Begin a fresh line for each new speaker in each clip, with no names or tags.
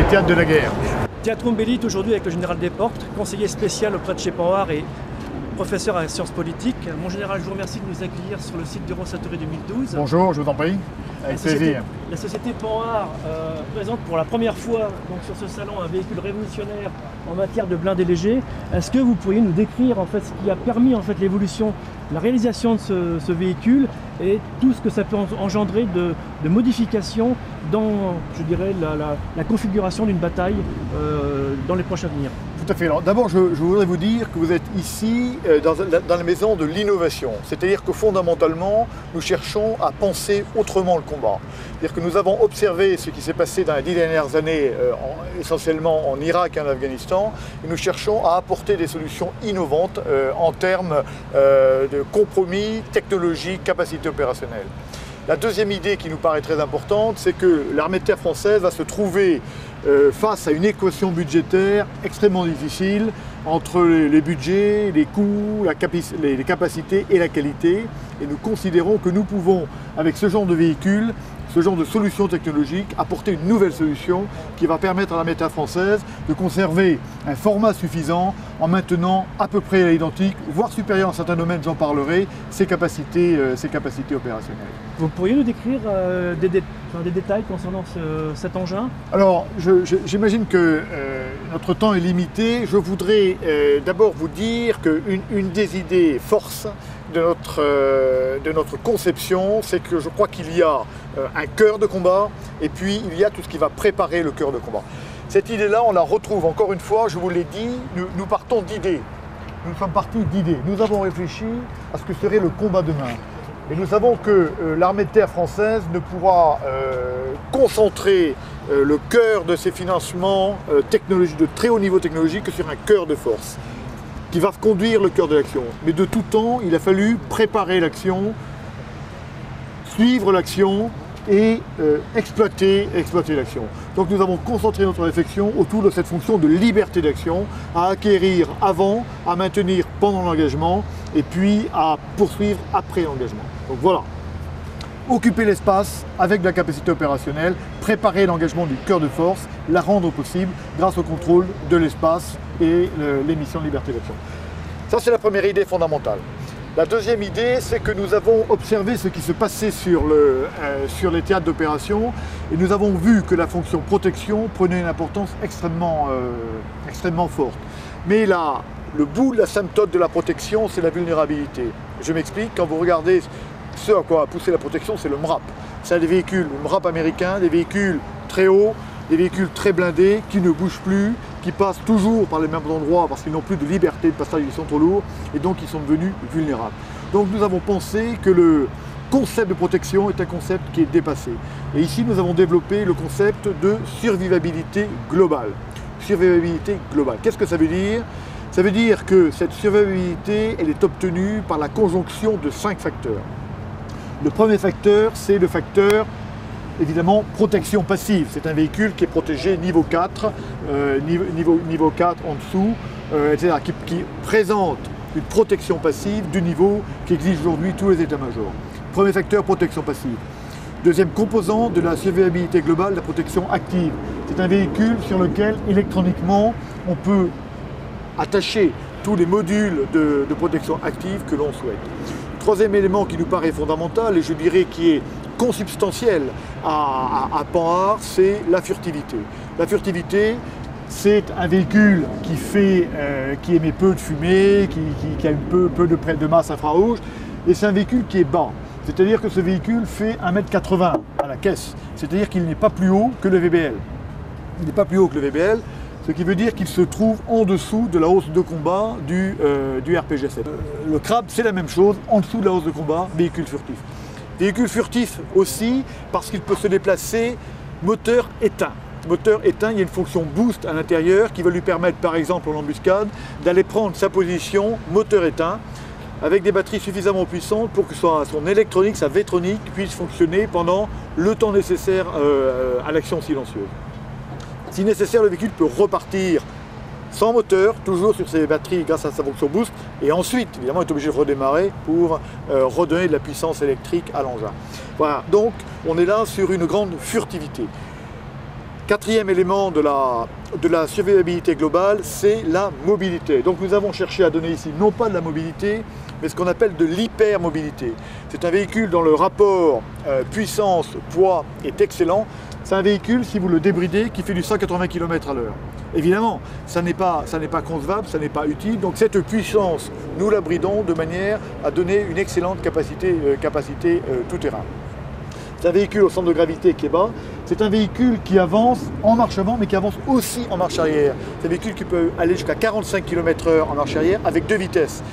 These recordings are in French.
théâtre de la guerre.
Théâtre Umbelli est aujourd'hui avec le général Desportes, conseiller spécial auprès de chez Panhard et professeur à sciences politiques. Mon général, je vous remercie de nous accueillir sur le site d'Eurosatory 2012.
Bonjour, je vous en prie. Avec plaisir.
La société Panhard présente pour la première fois donc, sur ce salon un véhicule révolutionnaire en matière de blindés légers. Est-ce que vous pourriez nous décrire en fait, ce qui a permis en fait, l'évolution, la réalisation de ce véhicule et tout ce que ça peut engendrer de modifications dans, je dirais, la configuration d'une bataille dans les prochains avenir?
Tout à fait. Alors d'abord, je voudrais vous dire que vous êtes ici dans la maison de l'innovation. C'est-à-dire que fondamentalement, nous cherchons à penser autrement le combat. C'est-à-dire que nous avons observé ce qui s'est passé dans les 10 dernières années, essentiellement en Irak et en Afghanistan, et nous cherchons à apporter des solutions innovantes en termes de compromis technologiques, capacités opérationnelles. La deuxième idée qui nous paraît très importante, c'est que l'armée de terre française va se trouver face à une équation budgétaire extrêmement difficile entre les budgets, les coûts, les capacités et la qualité. Et nous considérons que nous pouvons, avec ce genre de véhicule, ce genre de solution technologique, apporter une nouvelle solution qui va permettre à l'armée de terre française de conserver un format suffisant en maintenant à peu près à l'identique, voire supérieur dans certains domaines, j'en parlerai, ses capacités opérationnelles.
Vous pourriez nous décrire des détails concernant cet engin? Alors,
j'imagine que notre temps est limité. Je voudrais d'abord vous dire qu'une des idées forces de notre conception, c'est que je crois qu'il y a un cœur de combat et puis il y a tout ce qui va préparer le cœur de combat. Cette idée-là, on la retrouve encore une fois, je vous l'ai dit, nous partons d'idées. Nous sommes partis d'idées. Nous avons réfléchi à ce que serait le combat demain. Et nous savons que l'armée de terre française ne pourra concentrer le cœur de ses financements technologiques, de très haut niveau technologique que sur un cœur de force qui va conduire le cœur de l'action. Mais de tout temps, il a fallu préparer l'action, suivre l'action et exploiter l'action. Donc nous avons concentré notre réflexion autour de cette fonction de liberté d'action, à acquérir avant, à maintenir pendant l'engagement et puis à poursuivre après l'engagement. Donc voilà, occuper l'espace avec de la capacité opérationnelle, préparer l'engagement du cœur de force, la rendre possible grâce au contrôle de l'espace et les missions de liberté d'action. Ça, c'est la première idée fondamentale. La deuxième idée, c'est que nous avons observé ce qui se passait sur les théâtres d'opération et nous avons vu que la fonction protection prenait une importance extrêmement forte. Mais là, le bout de la symptote de la protection, c'est la vulnérabilité. Je m'explique, quand vous regardez ce à quoi a poussé la protection, c'est le MRAP. C'est des véhicules, le MRAP américain, des véhicules très hauts, des véhicules très blindés, qui ne bougent plus, qui passent toujours par les mêmes endroits parce qu'ils n'ont plus de liberté de passage, ils sont trop lourds, et donc ils sont devenus vulnérables. Donc nous avons pensé que le concept de protection est un concept qui est dépassé. Et ici, nous avons développé le concept de survivabilité globale. Survivabilité globale. Qu'est-ce que ça veut dire? Ça veut dire que cette survivabilité, elle est obtenue par la conjonction de 5 facteurs. Le premier facteur, c'est le facteur, évidemment, protection passive. C'est un véhicule qui est protégé niveau 4, niveau 4 en dessous, etc., qui présente une protection passive du niveau qu'exigent aujourd'hui tous les états-majors. Premier facteur, protection passive. Deuxième composant de la survivabilité globale, la protection active. C'est un véhicule sur lequel, électroniquement, on peut attacher tous les modules de protection active que l'on souhaite. Troisième élément qui nous paraît fondamental, et je dirais qui est consubstantiel à Panhard, c'est la furtivité. La furtivité, c'est un véhicule qui émet peu de fumée, qui a peu de masse infrarouge, et c'est un véhicule qui est bas. C'est-à-dire que ce véhicule fait 1,80 m à la caisse. C'est-à-dire qu'il n'est pas plus haut que le VBL. Il n'est pas plus haut que le VBL, ce qui veut dire qu'il se trouve en dessous de la hausse de combat du RPG-7. Le Crab, c'est la même chose, en dessous de la hausse de combat, véhicule furtif. Véhicule furtif aussi parce qu'il peut se déplacer moteur éteint. Moteur éteint, il y a une fonction boost à l'intérieur qui va lui permettre, par exemple en embuscade, d'aller prendre sa position moteur éteint avec des batteries suffisamment puissantes pour que son électronique, sa vétronique, puisse fonctionner pendant le temps nécessaire à l'action silencieuse. Si nécessaire, le véhicule peut repartir sans moteur, toujours sur ses batteries grâce à sa fonction boost, et ensuite, évidemment, est obligé de redémarrer pour redonner de la puissance électrique à l'engin. Voilà, donc on est là sur une grande furtivité. Quatrième élément de la survivabilité globale, c'est la mobilité. Donc nous avons cherché à donner ici non pas de la mobilité, mais ce qu'on appelle de l'hypermobilité. C'est un véhicule dont le rapport puissance-poids est excellent. C'est un véhicule, si vous le débridez, qui fait du 180 km/h. Évidemment, ça n'est pas concevable, ça n'est pas utile. Donc cette puissance, nous la bridons de manière à donner une excellente capacité tout-terrain. C'est un véhicule au centre de gravité qui est bas. C'est un véhicule qui avance en marche avant, mais qui avance aussi en marche arrière. C'est un véhicule qui peut aller jusqu'à 45 km/h en marche arrière avec 2 vitesses.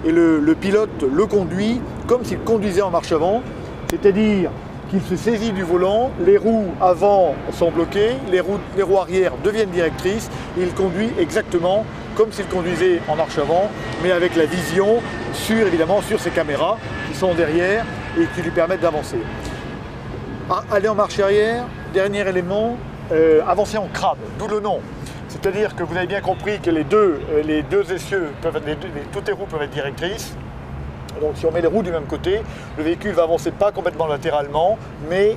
Et le pilote le conduit comme s'il conduisait en marche avant, c'est-à-dire qu'il se saisit du volant, les roues avant sont bloquées, les roues arrière deviennent directrices, et il conduit exactement comme s'il conduisait en marche avant, mais avec la vision évidemment sur ses caméras qui sont derrière et qui lui permettent d'avancer. Aller en marche arrière, dernier élément, avancer en crabe, d'où le nom. C'est-à-dire que vous avez bien compris que les deux essieux, toutes les roues peuvent être directrices. Donc si on met les roues du même côté, le véhicule va avancer pas complètement latéralement, mais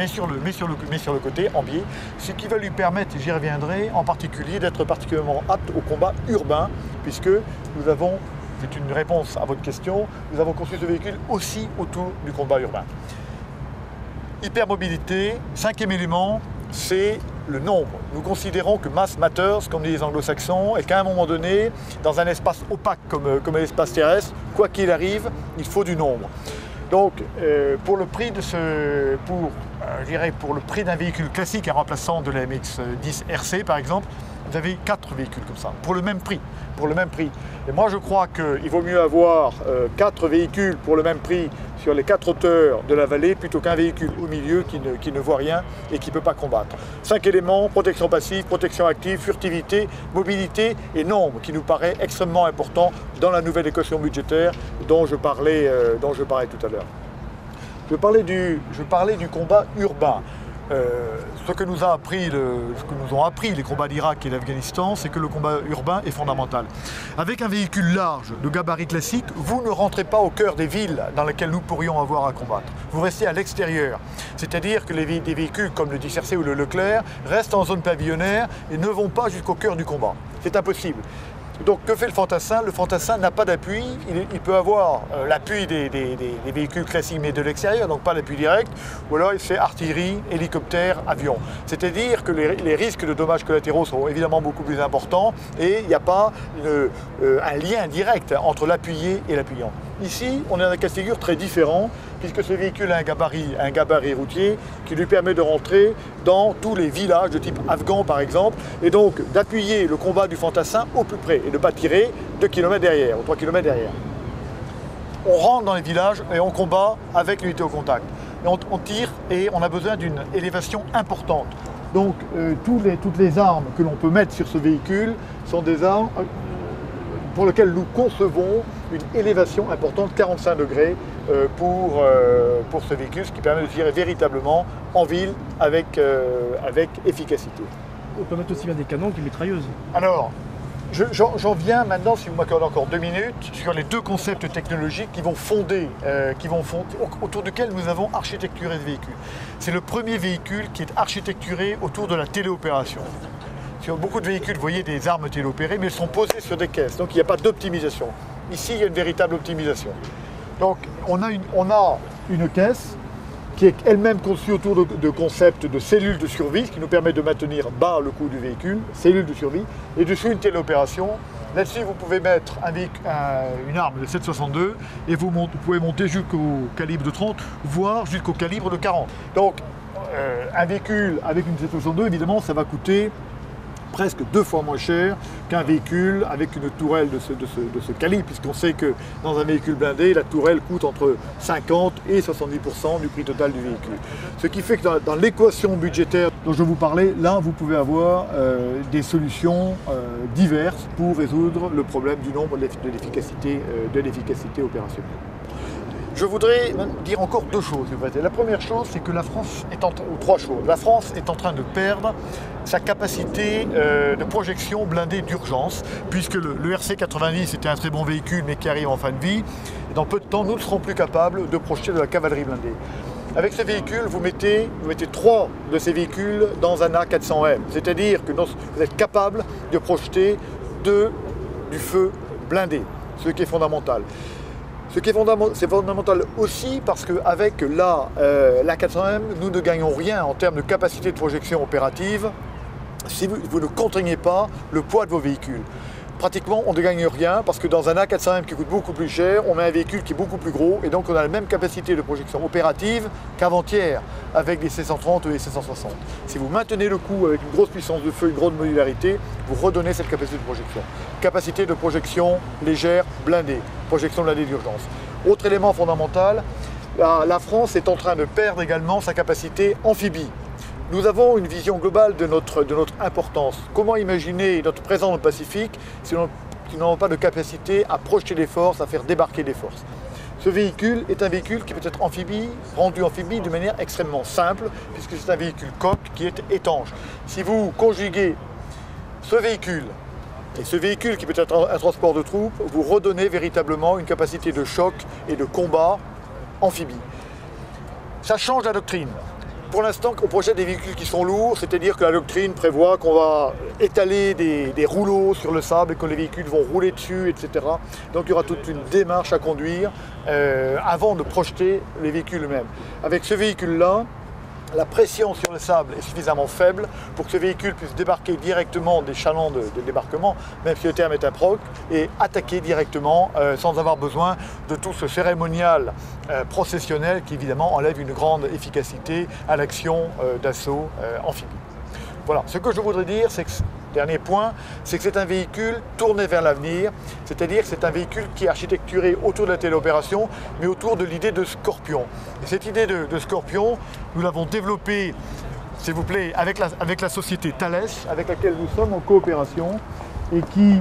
sur le côté, en biais, ce qui va lui permettre, j'y reviendrai, en particulier d'être particulièrement apte au combat urbain, puisque nous avons, c'est une réponse à votre question, nous avons conçu ce véhicule aussi autour du combat urbain. Hypermobilité, cinquième élément, c'est le nombre. Nous considérons que mass matters, comme disent les anglo-saxons, et qu'à un moment donné, dans un espace opaque comme l'espace terrestre, quoi qu'il arrive, il faut du nombre. Donc, pour le prix d'un véhicule classique, un remplaçant de la MX-10 RC par exemple, vous avez 4 véhicules comme ça, pour le même prix. Et moi je crois qu'il vaut mieux avoir 4 véhicules pour le même prix sur les 4 hauteurs de la vallée plutôt qu'un véhicule au milieu qui ne voit rien et qui ne peut pas combattre. 5 éléments, protection passive, protection active, furtivité, mobilité et nombre qui nous paraît extrêmement important dans la nouvelle équation budgétaire dont je parlais tout à l'heure. Je parlais du combat urbain. Ce que nous ont appris les combats d'Irak et d'Afghanistan, c'est que le combat urbain est fondamental. Avec un véhicule large de gabarit classique, vous ne rentrez pas au cœur des villes dans lesquelles nous pourrions avoir à combattre. Vous restez à l'extérieur. C'est-à-dire que des véhicules comme le 10 RC ou le Leclerc restent en zone pavillonnaire et ne vont pas jusqu'au cœur du combat. C'est impossible. Donc que fait le fantassin? Le fantassin n'a pas d'appui, il peut avoir l'appui des véhicules classiques mais de l'extérieur, donc pas l'appui direct, ou alors il fait artillerie, hélicoptère, avion. C'est-à-dire que les risques de dommages collatéraux sont évidemment beaucoup plus importants et il n'y a pas un lien direct entre l'appuyé et l'appuyant. Ici, on est dans un cas de figure très différent, puisque ce véhicule a un gabarit routier qui lui permet de rentrer dans tous les villages de type afghan par exemple, et donc d'appuyer le combat du fantassin au plus près et de ne pas tirer 2 km derrière ou 3 km derrière. On rentre dans les villages et on combat avec l'unité au contact. Et on tire et on a besoin d'une élévation importante. Donc toutes les armes que l'on peut mettre sur ce véhicule sont des armes pour lesquelles nous concevons une élévation importante, 45 degrés pour ce véhicule, ce qui permet de tirer véritablement en ville avec efficacité.
On peut mettre aussi bien des canons qu'une mitrailleuse.
Alors, j'en viens maintenant, si vous m'accordez encore 2 minutes, sur les 2 concepts technologiques qui vont fonder, autour duquel nous avons architecturé ce véhicule. C'est le premier véhicule qui est architecturé autour de la téléopération. Sur beaucoup de véhicules, vous voyez des armes téléopérées, mais elles sont posées sur des caisses, donc il n'y a pas d'optimisation. Ici, il y a une véritable optimisation. Donc, on a une caisse qui est elle-même conçue autour de concepts de cellules de survie, ce qui nous permet de maintenir bas le coût du véhicule, cellules de survie, et dessus une téléopération. Là-dessus, vous pouvez mettre une arme de 7,62 et vous pouvez monter jusqu'au calibre de 30, voire jusqu'au calibre de 40. Donc, un véhicule avec une 7,62, évidemment, ça va coûter presque 2 fois moins cher qu'un véhicule avec une tourelle de ce calibre, puisqu'on sait que dans un véhicule blindé, la tourelle coûte entre 50 et 70% du prix total du véhicule. Ce qui fait que dans l'équation budgétaire dont je vous parlais, là, vous pouvez avoir des solutions diverses pour résoudre le problème du nombre de l'efficacité opérationnelle. Je voudrais dire encore 2 choses. La première chose, c'est que la France est ou 3 choses. La France est en train de perdre sa capacité de projection blindée d'urgence, puisque le RC90 était un très bon véhicule, mais qui arrive en fin de vie. Et dans peu de temps, nous ne serons plus capables de projeter de la cavalerie blindée. Avec ce véhicule, vous mettez 3 de ces véhicules dans un A400M. C'est-à-dire que vous êtes capable de projeter du feu blindé, ce qui est fondamental. C'est fondamental aussi parce qu'avec l'A400M, nous ne gagnons rien en termes de capacité de projection opérative si vous ne contraignez pas le poids de vos véhicules. Pratiquement, on ne gagne rien parce que dans un A400M qui coûte beaucoup plus cher, on met un véhicule qui est beaucoup plus gros et donc on a la même capacité de projection opérative qu'avant-hier avec les C130 ou les C160. Si vous maintenez le coup avec une grosse puissance de feu, une grande modularité, vous redonnez cette capacité de projection. Capacité de projection légère, blindée, projection blindée d'urgence. Autre élément fondamental, la France est en train de perdre également sa capacité amphibie. Nous avons une vision globale de notre importance. Comment imaginer notre présence dans le Pacifique si nous n'avons pas de capacité à projeter des forces, à faire débarquer des forces? Ce véhicule est un véhicule qui peut être rendu amphibie de manière extrêmement simple, puisque c'est un véhicule coque qui est étanche. Si vous conjuguez ce véhicule et ce véhicule qui peut être un transport de troupes, vous redonnez véritablement une capacité de choc et de combat amphibie. Ça change la doctrine. Pour l'instant, on projette des véhicules qui sont lourds, c'est-à-dire que la doctrine prévoit qu'on va étaler des rouleaux sur le sable et que les véhicules vont rouler dessus, etc. Donc il y aura toute une démarche à conduire avant de projeter les véhicules eux-mêmes. Avec ce véhicule-là, la pression sur le sable est suffisamment faible pour que ce véhicule puisse débarquer directement des chalands de débarquement, même si le terme est improbe, et attaquer directement sans avoir besoin de tout ce cérémonial processionnel qui évidemment enlève une grande efficacité à l'action d'assaut amphibie. Voilà, ce que je voudrais dire, c'est que, dernier point, c'est que c'est un véhicule tourné vers l'avenir, c'est-à-dire que c'est un véhicule qui est architecturé autour de la téléopération, mais autour de l'idée de Scorpion. Et cette idée de Scorpion, nous l'avons développée, s'il vous plaît, avec la société Thales, avec laquelle nous sommes en coopération, et qui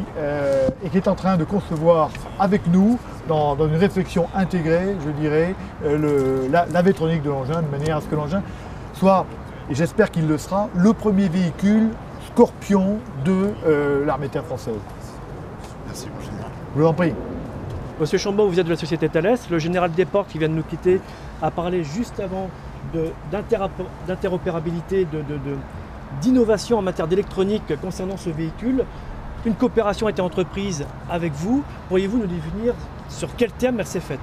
est en train de concevoir avec nous, dans une réflexion intégrée, je dirais, la vétronique de l'engin, de manière à ce que l'engin soit, et j'espère qu'il le sera, le premier véhicule Scorpion de l'armée de terre française.
Merci, mon général.
Je vous en prie.
Monsieur Chambaud, vous êtes de la société Thales. Le général Desportes, qui vient de nous quitter, a parlé juste avant d'interopérabilité, d'innovation en matière d'électronique concernant ce véhicule. Une coopération a été entreprise avec vous. Pourriez-vous nous définir sur quel terme elle s'est faite?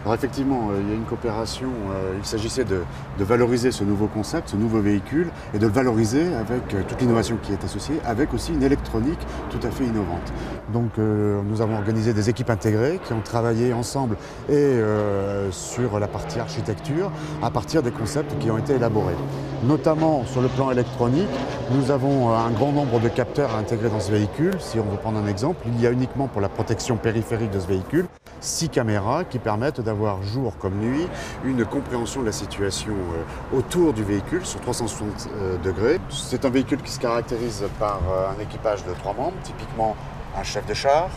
Alors effectivement, il y a une coopération, il s'agissait de valoriser ce nouveau concept, ce nouveau véhicule, et de le valoriser avec toute l'innovation qui est associée, avec aussi une électronique tout à fait innovante. Donc nous avons organisé des équipes intégrées qui ont travaillé ensemble et sur la partie architecture à partir des concepts qui ont été élaborés. Notamment sur le plan électronique, nous avons un grand nombre de capteurs à intégrer dans ce véhicule. Si on veut prendre un exemple, il y a uniquement pour la protection périphérique de ce véhicule 6 caméras qui permettent d'avoir jour comme nuit une compréhension de la situation autour du véhicule sur 360 degrés. C'est un véhicule qui se caractérise par un équipage de 3 membres, typiquement un chef de char,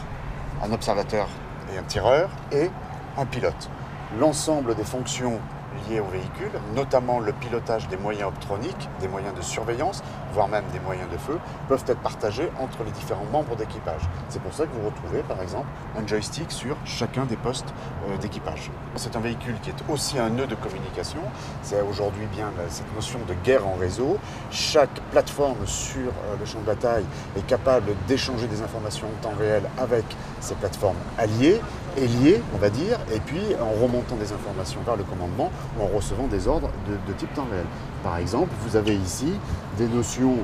un observateur et un tireur et un pilote. L'ensemble des fonctions liées au véhicule, notamment le pilotage des moyens optroniques, des moyens de surveillance, voire même des moyens de feu, peuvent être partagés entre les différents membres d'équipage. C'est pour ça que vous retrouvez par exemple un joystick sur chacun des postes d'équipage. C'est un véhicule qui est aussi un nœud de communication. C'est aujourd'hui bien cette notion de guerre en réseau. Chaque plateforme sur le champ de bataille est capable d'échanger des informations en temps réel avec ces plateformes alliées et liées, on va dire, et puis en remontant des informations vers le commandement ou en recevant des ordres de type temps réel. Par exemple, vous avez ici des notions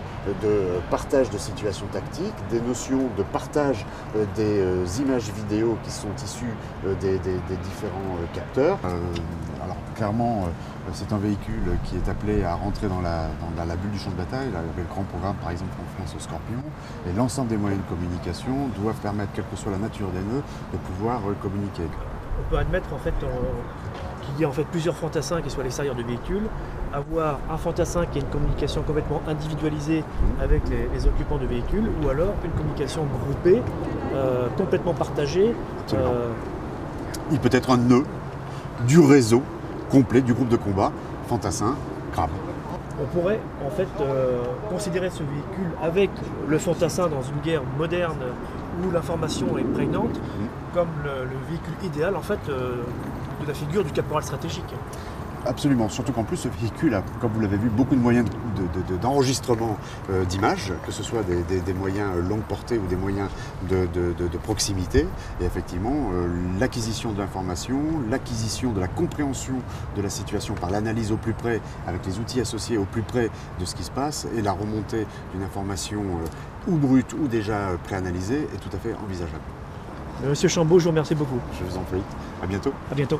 de partage de situations tactiques, des notions de partage des images vidéo qui sont issues des différents capteurs. Alors clairement, c'est un véhicule qui est appelé à rentrer dans la bulle du champ de bataille, avec le grand programme par exemple en France au Scorpion, et l'ensemble des moyens de communication doivent permettre, quelle que soit la nature des nœuds, de pouvoir communiquer.
On peut admettre en fait qu'il y a en fait plusieurs fantassins qui soient à l'extérieur du véhicule, avoir un fantassin qui a une communication complètement individualisée avec les occupants du véhicule, ou alors une communication groupée, complètement partagée.
Il peut être un nœud du réseau complet du groupe de combat, fantassin, crabe.
On pourrait en fait considérer ce véhicule avec le fantassin dans une guerre moderne où l'information est prégnante comme le véhicule idéal en fait de la figure du caporal stratégique.
Absolument, surtout qu'en plus ce véhicule a, comme vous l'avez vu, beaucoup de moyens d'enregistrement d'images, que ce soit des moyens longue portée ou des moyens de proximité. Et effectivement, l'acquisition de l'information, l'acquisition de la compréhension de la situation par l'analyse au plus près, avec les outils associés au plus près de ce qui se passe, et la remontée d'une information ou brute ou déjà préanalysée est tout à fait envisageable.
Monsieur Chambaud, je vous remercie beaucoup.
Je vous en prie. À bientôt.
À bientôt.